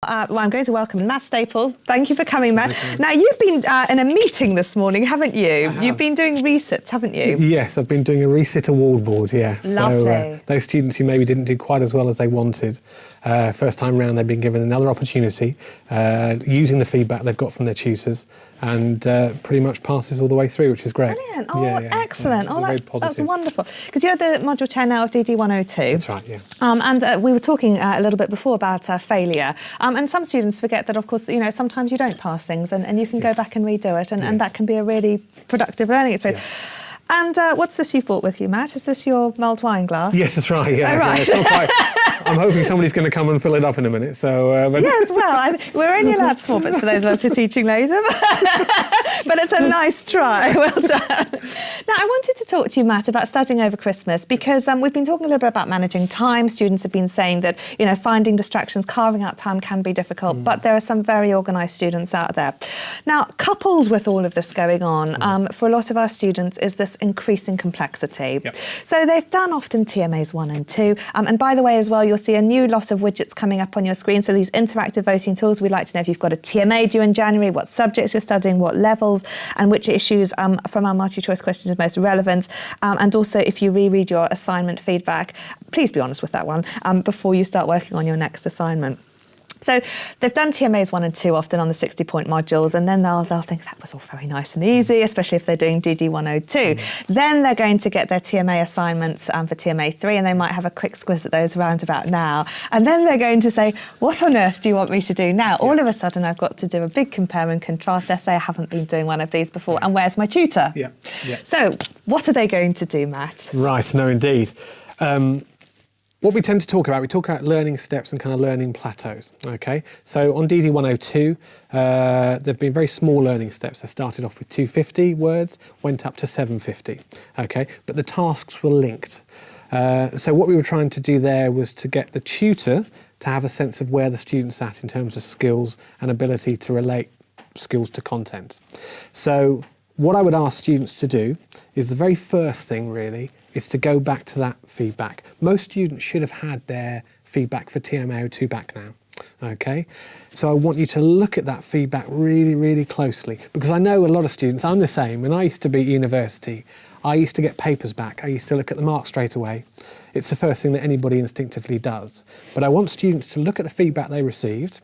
Well, I'm going to welcome Matt Staples. Thank you for coming, Matt. Now, you've been in a meeting this morning, haven't you? You've been doing resits, haven't you? Yes, I've been doing a resit award board, yeah. Lovely. So those students who maybe didn't do quite as well as they wanted, first time round they've been given another opportunity, using the feedback they've got from their tutors, and pretty much passes all the way through, which is great. Brilliant. Oh, excellent. So that's wonderful. Because you're the module chair now of DD102. That's right, yeah. And we were talking a little bit before about failure. And some students forget that, of course, you know, sometimes you don't pass things and you can go back and redo it, and that can be a really productive learning experience. Yeah. And what's this you've brought with you, Matt? Is this your mulled wine glass? Yes, that's right, yeah. Oh, right. Yeah, it's not quite, I'm hoping somebody's going to come and fill it up in a minute. So, Yes, well, we're only allowed small bits for those of us who are teaching later, but it's a nice try. Well done. Now, I wanted to talk to you, Matt, about studying over Christmas, because we've been talking a little bit about managing time. Students have been saying that, you know, finding distractions, carving out time can be difficult, but there are some very organised students out there. Now, coupled with all of this going on, for a lot of our students is this increasing complexity. Yep. So they've done often TMAs 1 and 2. And by the way, as well, you'll see a new lot of widgets coming up on your screen. So these interactive voting tools, we'd like to know if you've got a TMA due in January, what subjects you're studying, what levels, and which issues from our multi-choice questions are most relevant. And also, if you reread your assignment feedback, please be honest with that one before you start working on your next assignment. So they've done TMAs 1 and 2 often on the 60-point modules, and then they'll think that was all very nice and easy, especially if they're doing DD102. Then they're going to get their TMA assignments for TMA 3, and they might have a quick squiz at those around about now. And then they're going to say, what on earth do you want me to do now? All of a sudden, I've got to do a big compare and contrast essay. I haven't been doing one of these before. And where's my tutor? Yeah. So what are they going to do, Matt? Right, no, indeed. What we tend to talk about learning steps and kind of learning plateaus, okay? So on DD102, there have been very small learning steps. They started off with 250 words, went up to 750, okay? But the tasks were linked. So what we were trying to do there was to get the tutor to have a sense of where the student's at in terms of skills and ability to relate skills to content. So what I would ask students to do is the very first thing really is to go back to that feedback. Most students should have had their feedback for TMA03 back now, okay? So I want you to look at that feedback really, really closely, because I know a lot of students, I'm the same, when I used to be at university, I used to get papers back, I used to look at the marks straight away. It's the first thing that anybody instinctively does. But I want students to look at the feedback they received.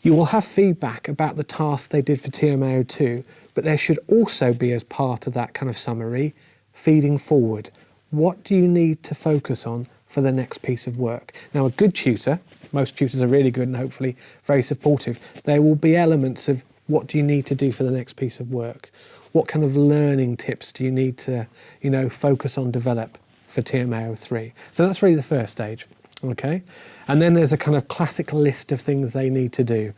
You will have feedback about the tasks they did for TMA02, but there should also be, as part of that kind of summary, feeding forward. What do you need to focus on for the next piece of work? Now, a good tutor, most tutors are really good and hopefully very supportive, there will be elements of what do you need to do for the next piece of work? What kind of learning tips do you need to, you know, focus on, develop for TMA03? So that's really the first stage, okay? And then there's a kind of classic list of things they need to do,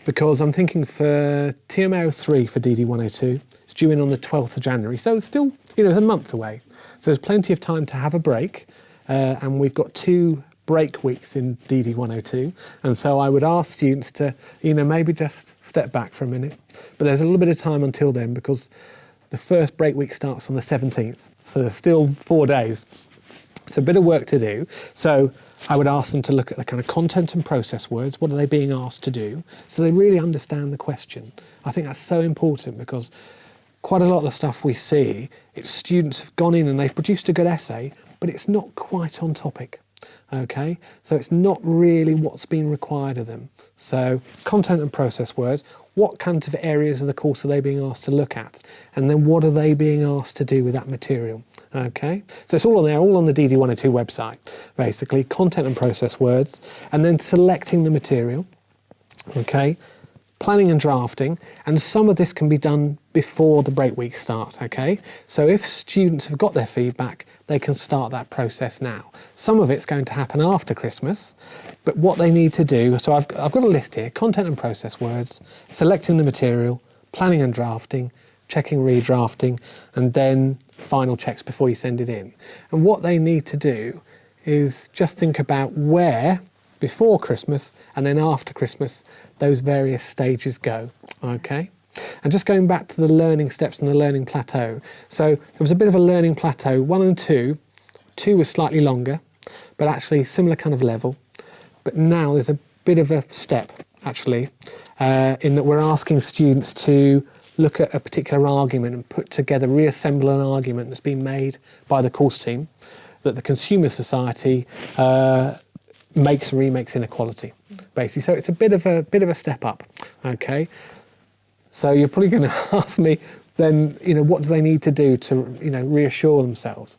because I'm thinking for TMA03 for DD102, it's due in on the 12th of January, so it's still, you know, it's a month away. So there's plenty of time to have a break, and we've got 2 break weeks in DD102, and so I would ask students to, you know, maybe just step back for a minute. But there's a little bit of time until then, because the first break week starts on the 17th, so there's still 4 days. It's a bit of work to do. So I would ask them to look at the kind of content and process words. What are they being asked to do? So they really understand the question. I think that's so important, because quite a lot of the stuff we see, it's students have gone in and they've produced a good essay, but it's not quite on topic, okay? So it's not really what's been required of them. So content and process words, what kinds of areas of the course are they being asked to look at? And then what are they being asked to do with that material, okay? So it's all on there, all on the DD102 website, basically, content and process words, and then selecting the material, okay? Planning and drafting, and some of this can be done before the break week start, okay? So if students have got their feedback, they can start that process now. Some of it's going to happen after Christmas, but what they need to do, so I've got a list here, content and process words, selecting the material, planning and drafting, checking redrafting, and then final checks before you send it in. And what they need to do is just think about where, before Christmas and then after Christmas, those various stages go, okay? And just going back to the learning steps and the learning plateau. So there was a bit of a learning plateau, 1 and 2. 2 was slightly longer, but actually similar kind of level. But now there's a bit of a step actually, in that we're asking students to look at a particular argument and put together, reassemble an argument that's been made by the course team that the consumer society makes and remakes inequality, basically. So it's a bit of a step up, okay? So you're probably going to ask me then, what do they need to do to, reassure themselves?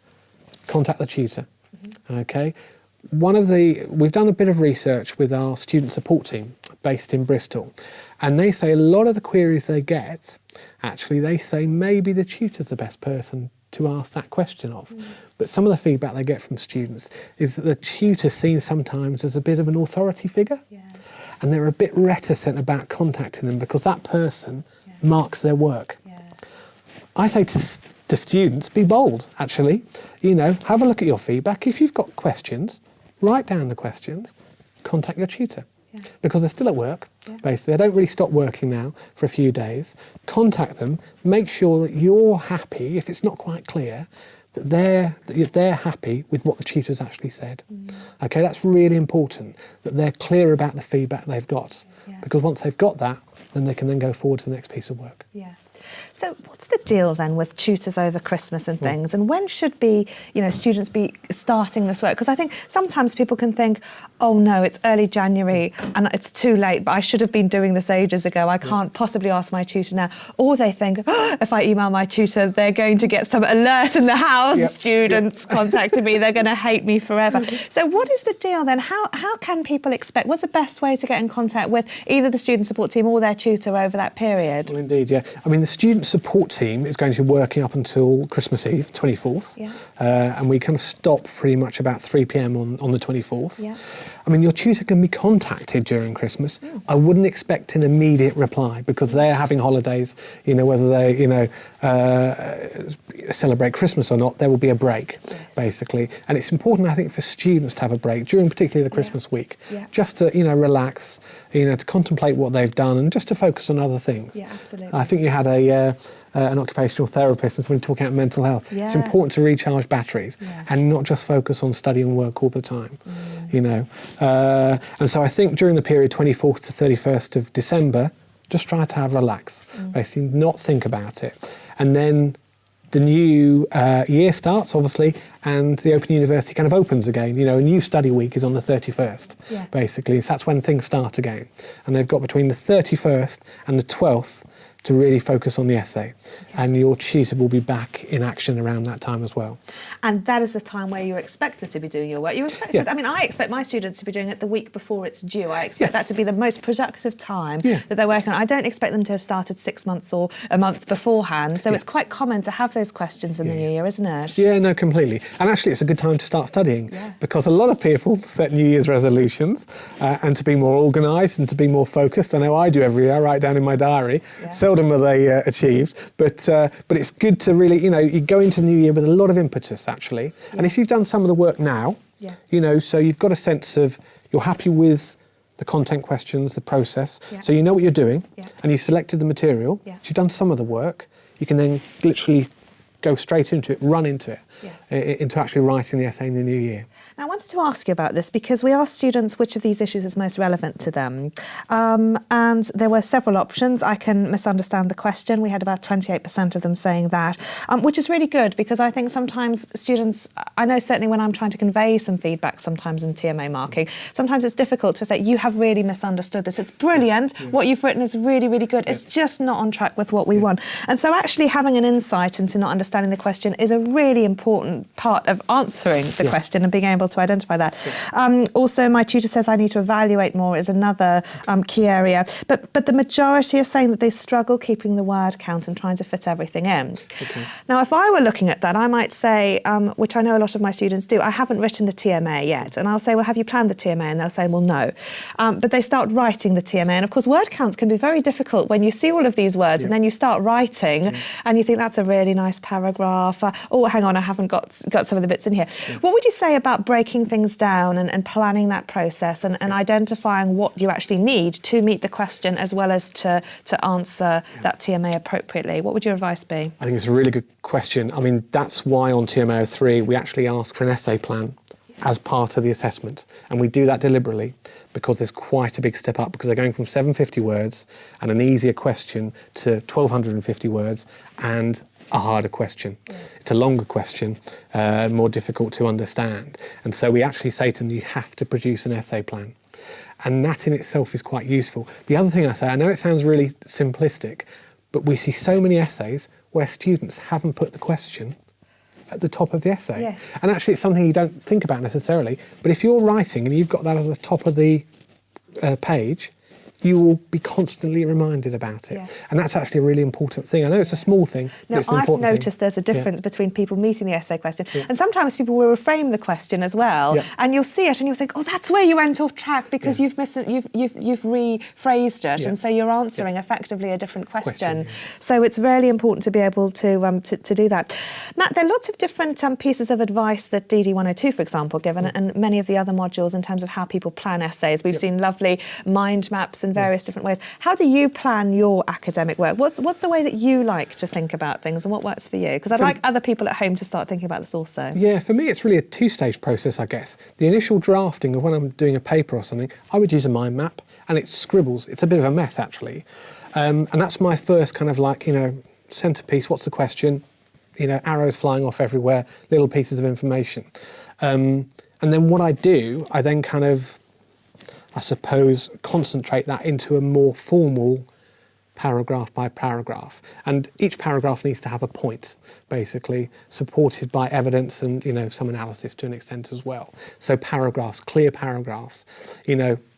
Contact the tutor, okay? We've done a bit of research with our student support team based in Bristol, and they say a lot of the queries they get, actually, they say maybe the tutor's the best person to ask that question of. But some of the feedback they get from students is that the tutor's seen sometimes as a bit of an authority figure, and they're a bit reticent about contacting them because that person marks their work. I say to students, be bold, actually. Have a look at your feedback. If you've got questions, write down the questions, contact your tutor. Because they're still at work, basically. They don't really stop working now for a few days. Contact them, make sure that you're happy, if it's not quite clear, that they're happy with what the tutor's actually said. Okay, that's really important, that they're clear about the feedback they've got. Because once they've got that, then they can then go forward to the next piece of work. So what's the deal then with tutors over Christmas and things? And when should students be starting this work? Because I think sometimes people can think, oh no, it's early January and it's too late, but I should have been doing this ages ago. I can't possibly ask my tutor now. Or they think, oh, if I email my tutor, they're going to get some alert in the house. Students contacting me, they're going to hate me forever. So what is the deal then? How can people expect, what's the best way to get in contact with either the student support team or their tutor over that period? Well, indeed, I mean, the student support team is going to be working up until Christmas Eve, 24th. And we kind of stop pretty much about 3 p.m. on the 24th. I mean, your tutor can be contacted during Christmas. I wouldn't expect an immediate reply because they're having holidays, whether they, celebrate Christmas or not, there will be a break, basically. And it's important, I think, for students to have a break during particularly the Christmas week, just to, relax, to contemplate what they've done and just to focus on other things. I think you had an occupational therapist and somebody talking about mental health. It's important to recharge batteries and not just focus on study and work all the time, and so I think during the period 24th to 31st of December, just try to have relax, basically not think about it. And then the new year starts, obviously, and the Open University kind of opens again. A new study week is on the 31st, basically. So that's when things start again. And they've got between the 31st and the 12th to really focus on the essay. And your tutor will be back in action around that time as well. And that is the time where you're expected to be doing your work. You're expected, I mean, I expect my students to be doing it the week before it's due. I expect that to be the most productive time that they're working on. I don't expect them to have started 6 months or a month beforehand. So it's quite common to have those questions in the new year, isn't it? Yeah, no, completely. And actually, it's a good time to start studying because a lot of people set New Year's resolutions and to be more organised and to be more focused. I know I do every year. I write down in my diary. Seldom are they achieved, but it's good to really, you go into the new year with a lot of impetus, actually. And if you've done some of the work now, so you've got a sense of you're happy with the content questions, the process, so you know what you're doing, and you've selected the material, so you've done some of the work, you can then literally go straight into it, run into it, into actually writing the essay in the new year. Now, I wanted to ask you about this because we asked students which of these issues is most relevant to them. And there were several options. I can misunderstand the question. We had about 28% of them saying that, which is really good because I think sometimes students, I know certainly when I'm trying to convey some feedback sometimes in TMA marking, sometimes it's difficult to say, you have really misunderstood this. It's brilliant. What you've written is really, really good. It's just not on track with what we want. And so actually having an insight into not understanding the question is a really important part of answering the question and being able to identify that. Also, my tutor says I need to evaluate more is another key area. But the majority are saying that they struggle keeping the word count and trying to fit everything in. Now, if I were looking at that, I might say, which I know a lot of my students do, I haven't written the TMA yet. And I'll say, well, have you planned the TMA? And they'll say, well, no. But they start writing the TMA. And of course, word counts can be very difficult when you see all of these words and then you start writing and you think that's a really nice paragraph. Oh, hang on, I haven't got some of the bits in here. What would you say about breaking things down and planning that process and identifying what you actually need to meet the question as well as to answer that TMA appropriately? What would your advice be? I think it's a really good question. I mean, that's why on TMA03 we actually ask for an essay plan as part of the assessment. And we do that deliberately because there's quite a big step up, because they're going from 750 words and an easier question to 1250 words and a harder question. Yeah. It's a longer question, more difficult to understand. And so we actually say to them, you have to produce an essay plan. And that in itself is quite useful. The other thing I say, I know it sounds really simplistic, but we see so many essays where students haven't put the question at the top of the essay. Yes. And actually it's something you don't think about necessarily, but if you're writing and you've got that at the top of the page, you will be constantly reminded about it. Yeah. And that's actually a really important thing. I know it's a small thing, but Now, it's an I've important noticed thing. there's a difference between people meeting the essay question, Yeah. and sometimes people will reframe the question as well, Yeah. and you'll see it and you'll think, oh, that's where you went off track because Yeah. you've rephrased it, Yeah. and so you're answering effectively a different question. Yeah. So it's really important to be able to do that. Matt, there are lots of different pieces of advice that DD102, for example, given, and many of the other modules in terms of how people plan essays. We've seen lovely mind maps in various different ways. How do you plan your academic work? What's the way that you like to think about things, and what works for you? Because I'd like other people at home to start thinking about this also. Yeah, for me it's really a two-stage process, I guess. The initial drafting of when I'm doing a paper or something, I would use a mind map, and it scribbles. It's a bit of a mess actually. And that's my first kind of like, centerpiece, what's the question? Arrows flying off everywhere, little pieces of information. And then what I do, I then kind of, I suppose, concentrate that into a more formal paragraph by paragraph. And each paragraph needs to have a point, basically, supported by evidence and, some analysis to an extent as well. So paragraphs, clear paragraphs,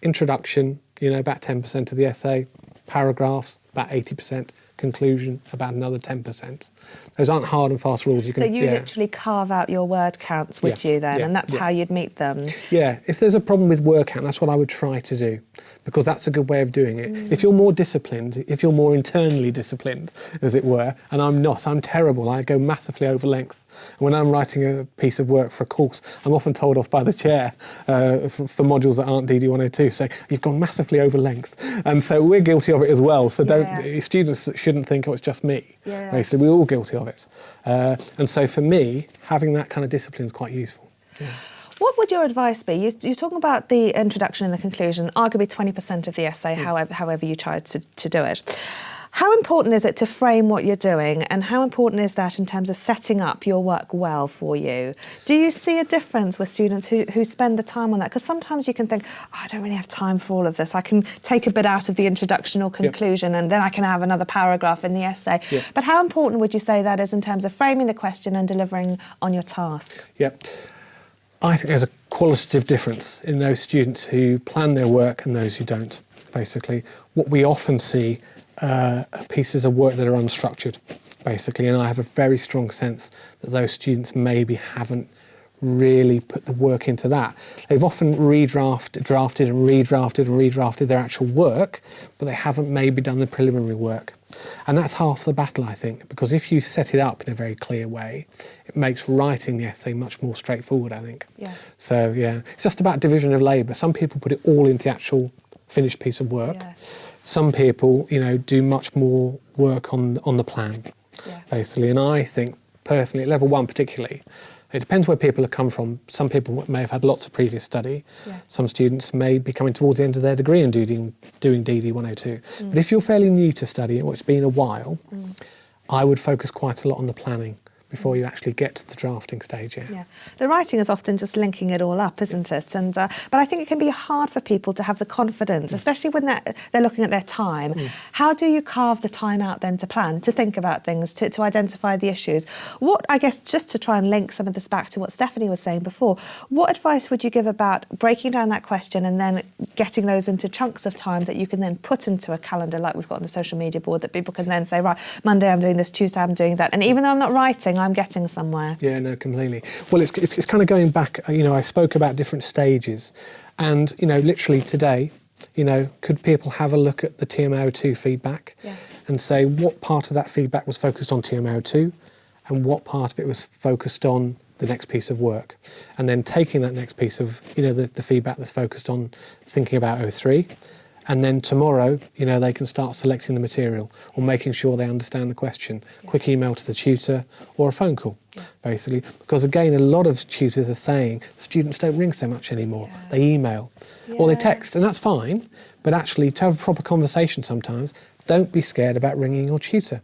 introduction, about 10% of the essay, paragraphs, about 80%, conclusion, about another 10%. Those aren't hard and fast rules. So you literally carve out your word counts, would you then? And that's how you'd meet them? Yeah, if there's a problem with word count, that's what I would try to do, because that's a good way of doing it. If you're more disciplined, if you're more internally disciplined, as it were, and I'm not, I'm terrible, I go massively over length. When I'm writing a piece of work for a course, I'm often told off by the chair for modules that aren't DD102, so you've gone massively over length. And so we're guilty of it as well, so students shouldn't think, oh, it's just me. Yeah. Basically, we're all guilty of it. And so for me, having that kind of discipline is quite useful. Yeah. What would your advice be? You're talking about the introduction and the conclusion, arguably 20% of the essay, however you try to do it. How important is it to frame what you're doing, and how important is that in terms of setting up your work well for you? Do you see a difference with students who spend the time on that? Because sometimes you can think, I don't really have time for all of this. I can take a bit out of the introduction or conclusion and then I can have another paragraph in the essay. Yep. But how important would you say that is in terms of framing the question and delivering on your task? Yep. I think there's a qualitative difference in those students who plan their work and those who don't, basically. What we often see are pieces of work that are unstructured, basically, and I have a very strong sense that those students maybe haven't really put the work into that. They've often drafted and redrafted their actual work, but they haven't maybe done the preliminary work. And that's half the battle, I think, because if you set it up in a very clear way, it makes writing the essay much more straightforward, I think. Yeah. So, it's just about division of labour. Some people put it all into the actual finished piece of work. Yeah. Some people, do much more work on the plan, basically. And I think, personally, at level 1 particularly, it depends where people have come from. Some people may have had lots of previous study. Yeah. Some students may be coming towards the end of their degree and doing DD102. But if you're fairly new to study, or it's been a while, I would focus quite a lot on the planning before you actually get to the drafting stage. Yeah. The writing is often just linking it all up, isn't it? And but I think it can be hard for people to have the confidence, especially when they're looking at their time. How do you carve the time out then to plan, to think about things, to identify the issues? What, I guess, just to try and link some of this back to what Stephanie was saying before, what advice would you give about breaking down that question and then getting those into chunks of time that you can then put into a calendar like we've got on the social media board, that people can then say, right, Monday I'm doing this, Tuesday I'm doing that, and even though I'm not writing, I'm getting somewhere. Yeah, no, completely. Well, it's kind of going back, I spoke about different stages, and, literally today, could people have a look at the TMA03 feedback and say what part of that feedback was focused on TMA03 and what part of it was focused on the next piece of work, and then taking that next piece of, the feedback that's focused on thinking about 03 And then tomorrow, they can start selecting the material or making sure they understand the question. Quick email to the tutor or a phone call, basically. Because again, a lot of tutors are saying students don't ring so much anymore. They email or they text, and that's fine. But actually, to have a proper conversation sometimes, don't be scared about ringing your tutor.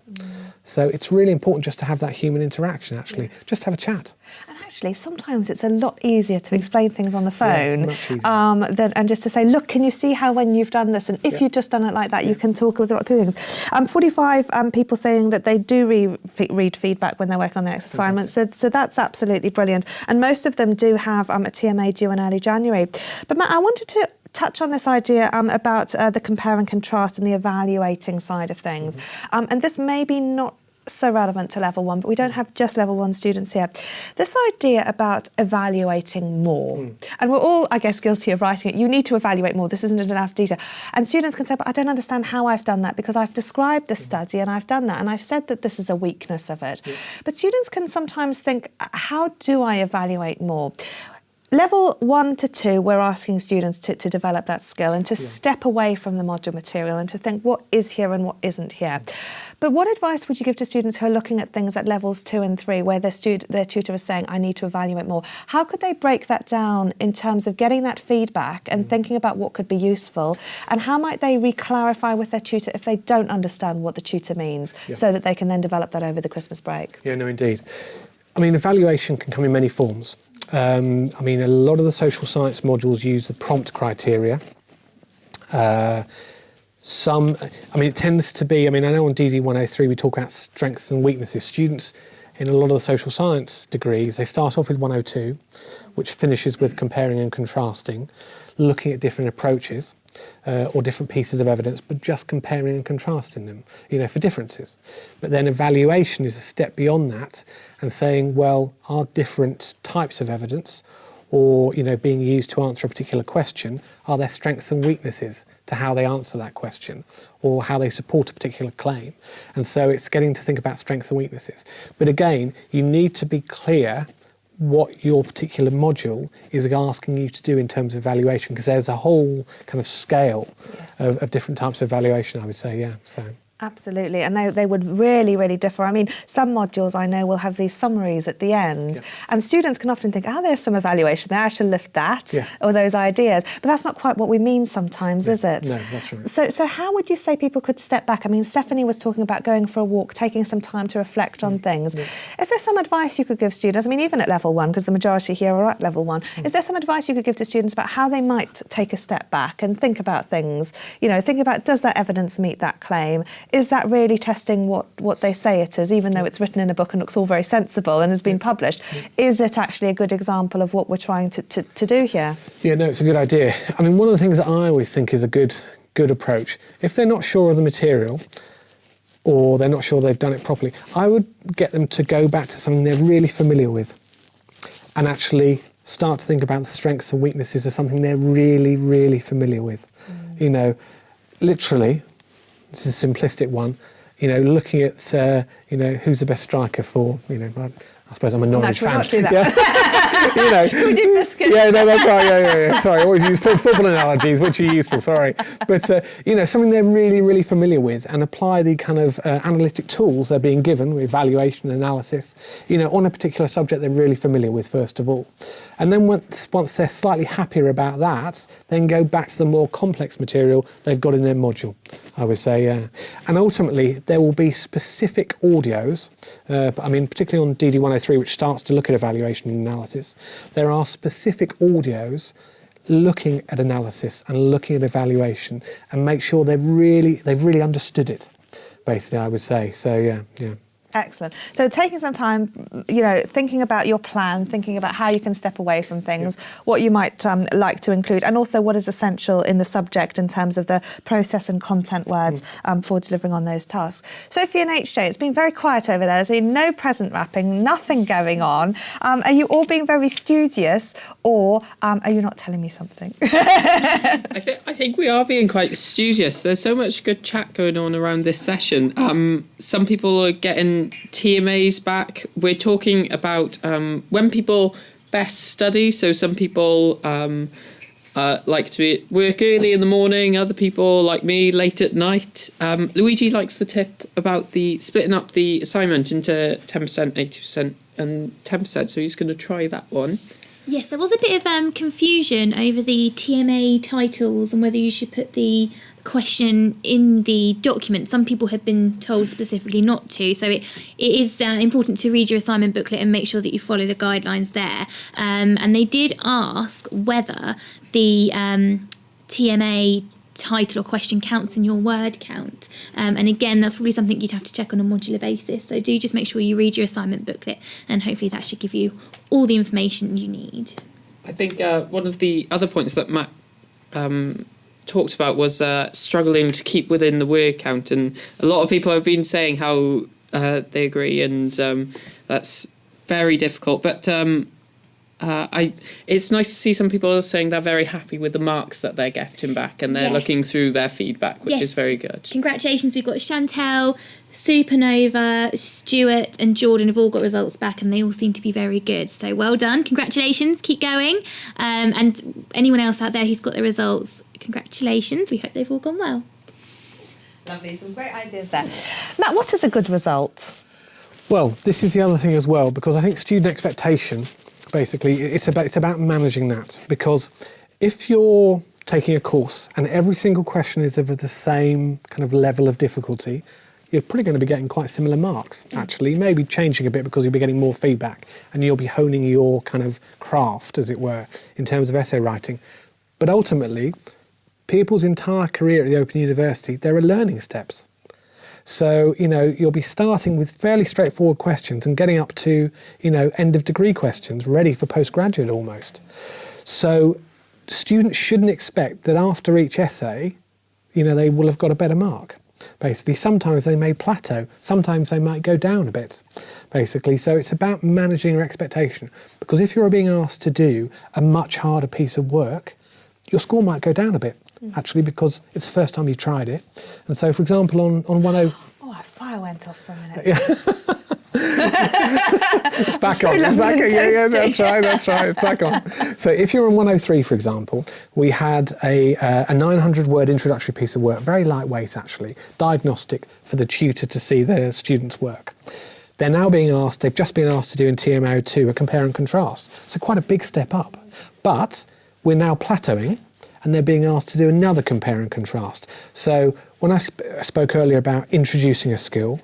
So it's really important just to have that human interaction, actually. Just have a chat. And actually, sometimes it's a lot easier to explain things on the phone much easier. and just to say, look, can you see how when you've done this? And if you've just done it like that, you can talk through things. 45 people saying that they do read feedback when they're working on their next assignment. So that's absolutely brilliant. And most of them do have a TMA due in early January. But Matt, I wanted to touch on this idea about the compare and contrast and the evaluating side of things. And this may be not so relevant to level 1, but we don't have just level 1 students here. This idea about evaluating more, and we're all, I guess, guilty of writing it. You need to evaluate more. This isn't enough detail. And students can say, but I don't understand how I've done that because I've described the study and I've done that and I've said that this is a weakness of it. But students can sometimes think, how do I evaluate more? Level 1 to 2, we're asking students to develop that skill and to step away from the module material and to think what is here and what isn't here. But what advice would you give to students who are looking at things at levels 2 and 3 where their tutor is saying, I need to evaluate more? How could they break that down in terms of getting that feedback and thinking about what could be useful? And how might they re-clarify with their tutor if they don't understand what the tutor means so that they can then develop that over the Christmas break? Yeah, no, indeed. I mean, evaluation can come in many forms. I mean, a lot of the social science modules use the prompt criteria. It tends to be, I know on DD103 we talk about strengths and weaknesses. Students in a lot of the social science degrees, they start off with 102, which finishes with comparing and contrasting, looking at different approaches or different pieces of evidence, but just comparing and contrasting them, for differences. But then evaluation is a step beyond that and saying, well, are different types of evidence or, being used to answer a particular question, are there strengths and weaknesses to how they answer that question or how they support a particular claim? And so it's getting to think about strengths and weaknesses. But again, you need to be clear what your particular module is asking you to do in terms of evaluation, because there's a whole kind of scale of different types of evaluation, I would say, so. Absolutely, and they would really, really differ. I mean, some modules I know will have these summaries at the end, and students can often think, there's some evaluation there, I should lift that, or those ideas. But that's not quite what we mean sometimes, is it? No, that's right. So how would you say people could step back? I mean, Stephanie was talking about going for a walk, taking some time to reflect on things. Is there some advice you could give students? I mean, even at level 1, because the majority here are at level 1, is there some advice you could give to students about how they might take a step back and think about things? Think about, does that evidence meet that claim? Is that really testing what they say it is, even though it's written in a book and looks all very sensible and has been published? Is it actually a good example of what we're trying to do here? Yeah, no, it's a good idea. I mean, one of the things that I always think is a good approach, if they're not sure of the material or they're not sure they've done it properly, I would get them to go back to something they're really familiar with and actually start to think about the strengths and weaknesses of something they're really, really familiar with. Literally, this is a simplistic one, looking at, who's the best striker for, I suppose I'm a Norwich fan. Not do that. We did biscuits. Yeah, no, that's right. Yeah. Sorry, I always use football analogies, which are useful. Sorry, but something they're really, really familiar with, and apply the kind of analytic tools they're being given, evaluation, analysis, on a particular subject they're really familiar with first of all, and then once they're slightly happier about that, then go back to the more complex material they've got in their module, I would say. And ultimately, there will be specific audios. Particularly on DD103, which starts to look at evaluation and analysis, there are specific audios looking at analysis and looking at evaluation and make sure they've really understood it, basically, I would say. So, yeah. Excellent. So taking some time, thinking about your plan, thinking about how you can step away from things, what you might like to include, and also what is essential in the subject in terms of the process and content words for delivering on those tasks. Sophie and HJ, it's been very quiet over there. There's been no present wrapping, nothing going on. Are you all being very studious, or are you not telling me something? I think we are being quite studious. There's so much good chat going on around this session. Some people are getting TMAs back. We're talking about when people best study. So some people like to work early in the morning. Other people, like me, late at night. Luigi likes the tip about the splitting up the assignment into 10%, 80% and 10%. So he's going to try that one. Yes, there was a bit of confusion over the TMA titles and whether you should put the question in the document. Some people have been told specifically not to, so it is important to read your assignment booklet and make sure that you follow the guidelines there. And they did ask whether the TMA title or question counts in your word count. And again, that's probably something you'd have to check on a modular basis. So do just make sure you read your assignment booklet, and hopefully that should give you all the information you need. I think one of the other points that Matt talked about was struggling to keep within the word count, and a lot of people have been saying how they agree, and that's very difficult. But it's nice to see some people are saying they're very happy with the marks that they're getting back, and they're looking through their feedback, which is very good. Congratulations, we've got Chantel, Supernova, Stuart and Jordan have all got results back, and they all seem to be very good. So well done, congratulations, keep going. And anyone else out there who's got the results, congratulations, we hope they've all gone well. Lovely, some great ideas there. Matt, what is a good result? Well, this is the other thing as well, because I think student expectation, basically, it's about managing that. Because if you're taking a course and every single question is of the same kind of level of difficulty, you're probably going to be getting quite similar marks, actually. Maybe changing a bit because you'll be getting more feedback and you'll be honing your kind of craft, as it were, in terms of essay writing. But ultimately, people's entire career at the Open University, there are learning steps. So, you'll be starting with fairly straightforward questions and getting up to, end of degree questions, ready for postgraduate almost. So students shouldn't expect that after each essay, they will have got a better mark. Basically, sometimes they may plateau, sometimes they might go down a bit, basically. So it's about managing your expectation, because if you're being asked to do a much harder piece of work, your score might go down a bit, actually, because it's the first time you tried it. And so, for example, on 10... Oh, a fire went off for a minute. It's back on. It's back on. Yeah, that's right. It's back on. So if you're on 103, for example, we had a 900-word introductory piece of work, very lightweight actually, diagnostic for the tutor to see the students' work. They're now being asked, they've just been asked to do in TMA02 a compare and contrast. So quite a big step up. But we're now plateauing, and they're being asked to do another compare and contrast. So when I spoke earlier about introducing a skill,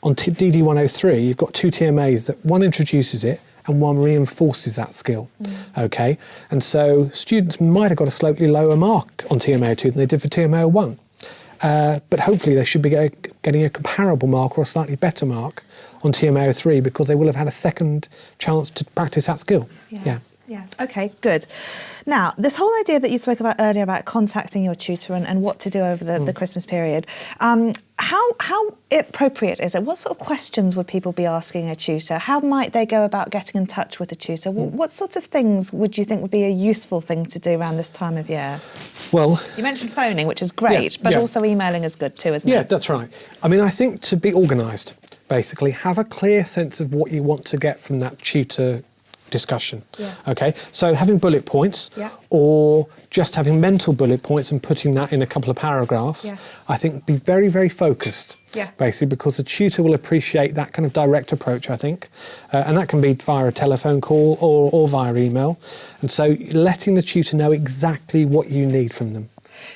on DD103, you've got two TMAs that one introduces it and one reinforces that skill, okay? And so students might have got a slightly lower mark on TMA02 than they did for TMA01. But hopefully they should be getting a comparable mark or a slightly better mark on TMA03 because they will have had a second chance to practice that skill. Yeah, okay, good. Now, this whole idea that you spoke about earlier about contacting your tutor and what to do over the Christmas period, how appropriate is it? What sort of questions would people be asking a tutor? How might they go about getting in touch with a tutor? What sorts of things would you think would be a useful thing to do around this time of year? Well, you mentioned phoning, which is great, but also emailing is good too, isn't it? Yeah, that's right. I mean, I think to be organised, basically, have a clear sense of what you want to get from that tutor discussion. Okay, so having bullet points or just having mental bullet points and putting that in a couple of paragraphs, I think be very, very focused, basically, because the tutor will appreciate that kind of direct approach, I think, and that can be via a telephone call or via email, and so letting the tutor know exactly what you need from them.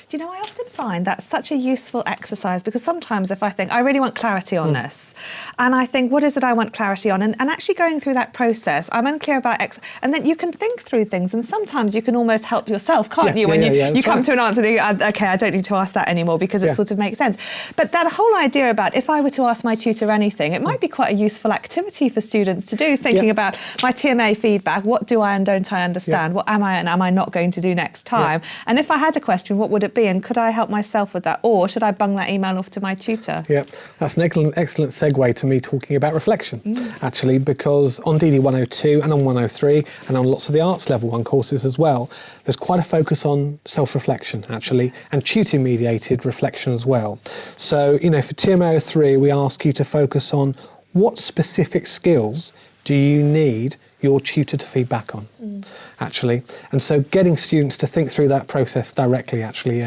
Do you know, I often find that's such a useful exercise, because sometimes if I think, I really want clarity on this, and I think, what is it I want clarity on? And actually going through that process, I'm unclear about X, and then you can think through things, and sometimes you can almost help yourself, can't you? When you come to an answer, and you go, okay, I don't need to ask that anymore because it sort of makes sense. But that whole idea about if I were to ask my tutor anything, it might be quite a useful activity for students to do, thinking about my TMA feedback, what do I and don't I understand, what am I and am I not going to do next time? And if I had a question, what would it be, and could I help myself with that, or should I bung that email off to my tutor? Yeah, that's an excellent segue to me talking about reflection, actually, because on DD102 and on 103 and on lots of the arts level 1 courses as well, there's quite a focus on self-reflection, actually, and tutor-mediated reflection as well. So, for TMA03, we ask you to focus on what specific skills do you need your tutor to feed back on, actually. And so getting students to think through that process directly, actually,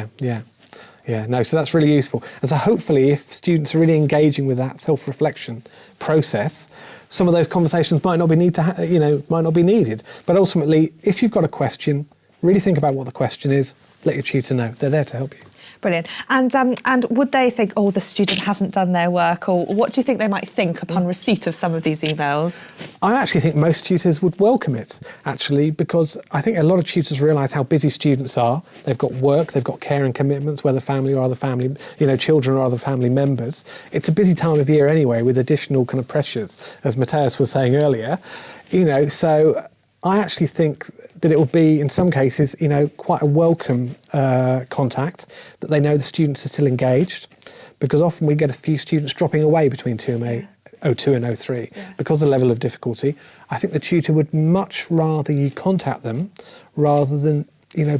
so that's really useful. And so hopefully if students are really engaging with that self-reflection process, some of those conversations might not be needed. But ultimately, if you've got a question, really think about what the question is, let your tutor know. They're there to help you. Brilliant. And would they think, oh, the student hasn't done their work, or what do you think they might think upon receipt of some of these emails? I actually think most tutors would welcome it, actually, because I think a lot of tutors realise how busy students are. They've got work, they've got care and commitments, whether family or other family, children or other family members. It's a busy time of year anyway, with additional kind of pressures, as Matthias was saying earlier. So I actually think that it will be, in some cases, quite a welcome contact, that they know the students are still engaged, because often we get a few students dropping away between TMA 02 and 03 because of the level of difficulty. I think the tutor would much rather you contact them rather than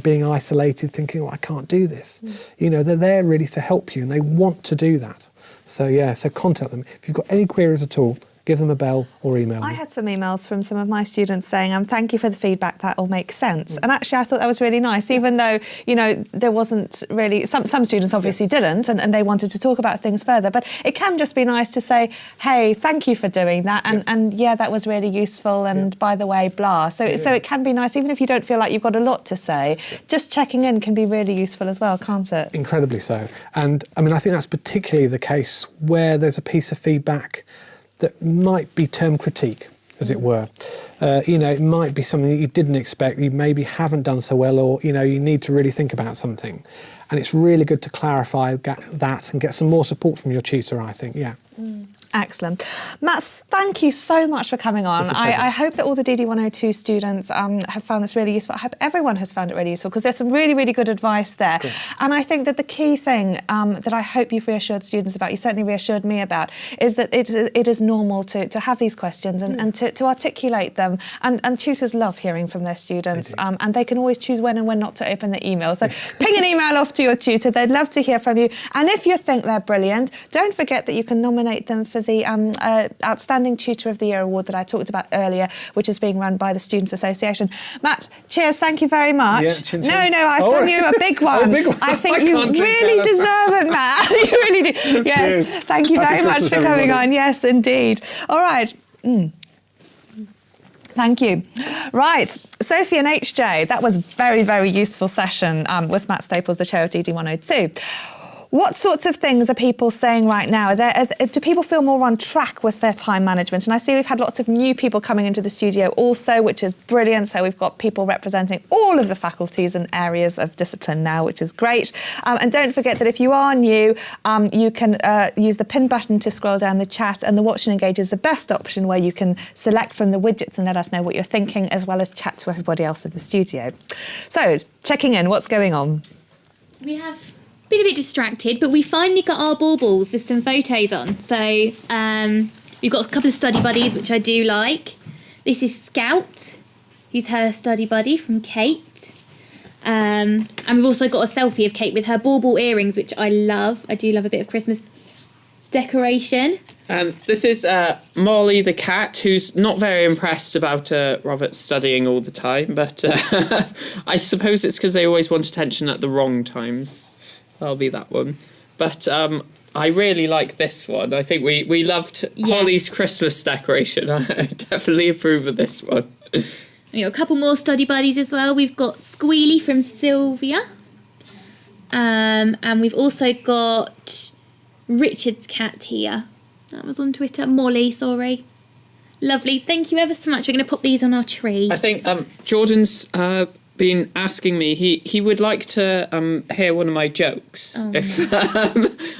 being isolated, thinking, oh, I can't do this. They're there really to help you, and they want to do that. So contact them. If you've got any queries at all, give them a bell or email them. I had some emails from some of my students saying, thank you for the feedback, that all makes sense. And actually I thought that was really nice, even though, there wasn't really, some students obviously didn't, and they wanted to talk about things further, but it can just be nice to say, hey, thank you for doing that, and that was really useful, and by the way, blah. So it can be nice, even if you don't feel like you've got a lot to say, just checking in can be really useful as well, can't it? Incredibly so. And I think that's particularly the case where there's a piece of feedback that might be termed critique, as it were. It might be something that you didn't expect, you maybe haven't done so well, or, you need to really think about something. And it's really good to clarify that and get some more support from your tutor, I think, Excellent. Matt, thank you so much for coming on. I hope that all the DD102 students have found this really useful. I hope everyone has found it really useful, because there's some really, really good advice there. Cool. And I think that the key thing that I hope you've reassured students about, you certainly reassured me about, is that it is normal to have these questions and to articulate them. And tutors love hearing from their students, and they can always choose when and when not to open the email. So ping an email off to your tutor. They'd love to hear from you. And if you think they're brilliant, don't forget that you can nominate them for the Outstanding Tutor of the Year award that I talked about earlier, which is being run by the Students' Association. Matt, cheers, thank you very much. Yeah, chin, chin. No, I've done you a big one. A big one. I think you really deserve it, Matt. You really do. Yes, Cheers. thank you Happy very much Christmas, for coming everybody. on. Yes, indeed. All right. Thank you. Right, Sophie and HJ, that was a very, very useful session with Matt Staples, the chair of DD102. What sorts of things are people saying right now? Do people feel more on track with their time management? And I see we've had lots of new people coming into the studio also, which is brilliant. So we've got people representing all of the faculties and areas of discipline now, which is great. And don't forget that if you are new, you can use the pin button to scroll down the chat, and the Watch and Engage is the best option, where you can select from the widgets and let us know what you're thinking, as well as chat to everybody else in the studio. So, checking in, what's going on? We have been a bit distracted, but we finally got our baubles with some photos on. So we've got a couple of study buddies, which I do like. This is Scout, who's her study buddy from Kate. And we've also got a selfie of Kate with her bauble earrings, which I love. I do love a bit of Christmas decoration. This is Molly the cat, who's not very impressed about Robert studying all the time, but I suppose it's because they always want attention at the wrong times. That'll be that one. But I really like this one. I think we loved Holly's Christmas decoration. I definitely approve of this one. We've got a couple more study buddies as well. We've got Squealy from Sylvia. And we've also got Richard's cat here. That was on Twitter. Molly, sorry. Lovely. Thank you ever so much. We're going to pop these on our tree. I think Jordan's been asking me. He would like to hear one of my jokes. Oh. If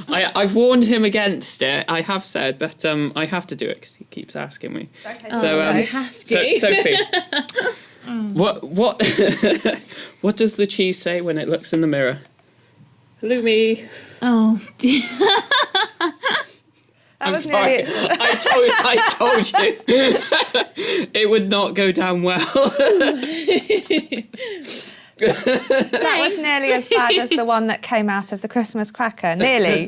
I've warned him against it. I have said, but I have to do it because he keeps asking me. Okay. So you have to. So, Sophie, what does the cheese say when it looks in the mirror? Hello, me. Oh, dear. I'm sorry. I told you. It would not go down well. That was nearly as bad as the one that came out of the Christmas cracker. Nearly.